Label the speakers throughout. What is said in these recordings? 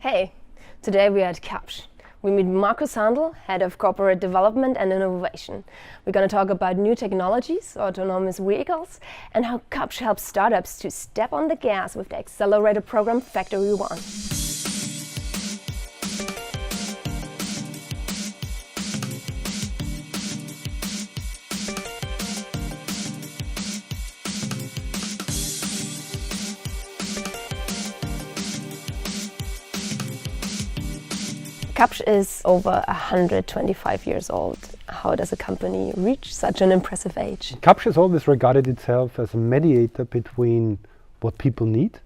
Speaker 1: Hey, today we are at Kapsch. We meet Markus Handl, Head of Corporate Development and Innovation. We're going to talk about new technologies, autonomous vehicles, and how Kapsch helps startups to step on the gas with the accelerator program Factory One. Kapsch is over 125 years old. How does a company reach such an impressive age?
Speaker 2: Kapsch has always regarded itself as a mediator between what people need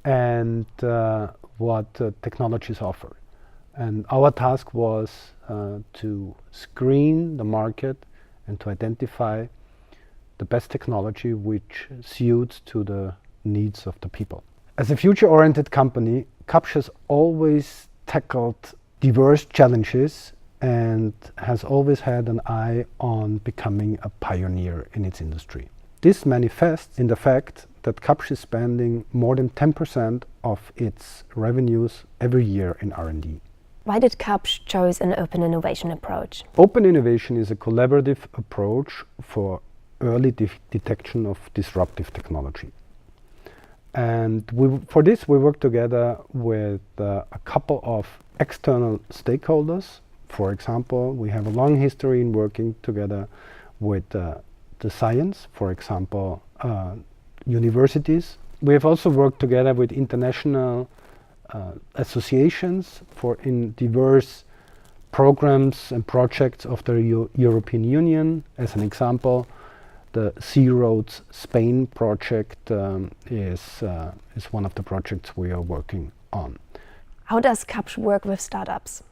Speaker 2: and what technologies offer. And our task was to screen the market and to identify the best technology which suits to the needs of the people. As a future-oriented company, Kapsch has always tackled diverse challenges and has always had an eye on becoming a pioneer in its industry. This manifests in the fact that Kapsch is spending more than 10% of its revenues every year in R&D.
Speaker 1: Why did Kapsch choose an open innovation approach?
Speaker 2: Open innovation is a collaborative approach for early detection of disruptive technology. And for this we work together with a couple of external stakeholders. For example, we have a long history in working together with the science, for example, universities. We have also worked together with international associations in diverse programs and projects of the European Union. As an example, the C-Roads Spain project is one of the projects we are working on.
Speaker 1: How does Kapsch work with startups?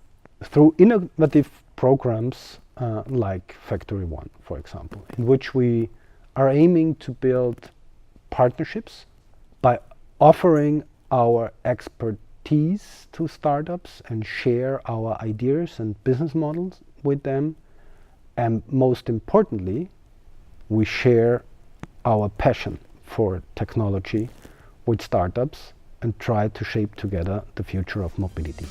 Speaker 2: Through innovative programs like Factory One, for example, in which we are aiming to build partnerships by offering our expertise to startups and share our ideas and business models with them. And most importantly, we share our passion for technology with startups and try to shape together the future of mobility.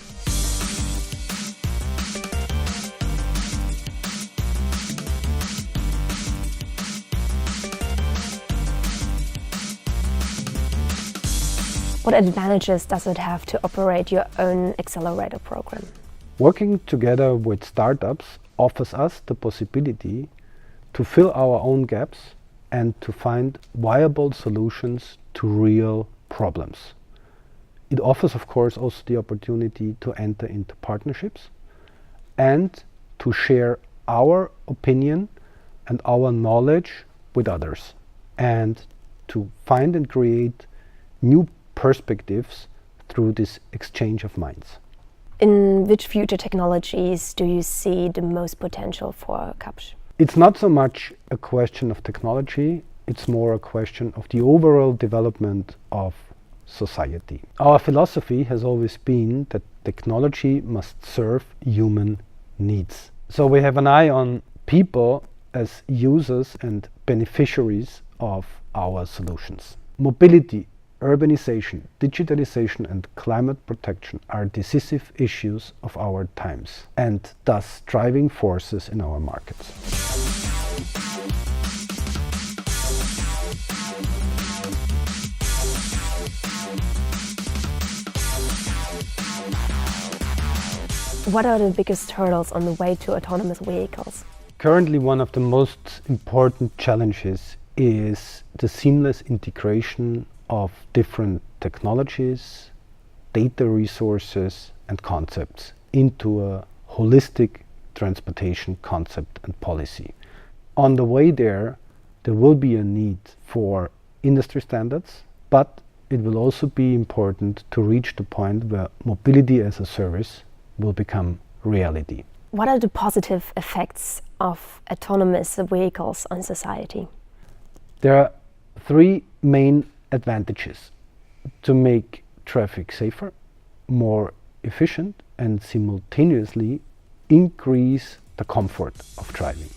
Speaker 1: What advantages does it have to operate your own accelerator program?
Speaker 2: Working together with startups offers us the possibility to fill our own gaps and to find viable solutions to real problems. It offers, of course, also the opportunity to enter into partnerships and to share our opinion and our knowledge with others, and to find and create new perspectives through this exchange of minds.
Speaker 1: In which future technologies do you see the most potential for Kapsch?
Speaker 2: It's not so much a question of technology, it's more a question of the overall development of society. Our philosophy has always been that technology must serve human needs. So we have an eye on people as users and beneficiaries of our solutions. Mobility, urbanization, digitalization and climate protection are decisive issues of our times and thus driving forces in our markets.
Speaker 1: What are the biggest hurdles on the way to autonomous vehicles?
Speaker 2: Currently, one of the most important challenges is the seamless integration of different technologies, data resources and concepts into a holistic transportation concept and policy. On the way there will be a need for industry standards, but it will also be important to reach the point where mobility as a service will become reality.
Speaker 1: What are the positive effects of autonomous vehicles on society?
Speaker 2: There are three main advantages: to make traffic safer, more efficient, and simultaneously increase the comfort of driving.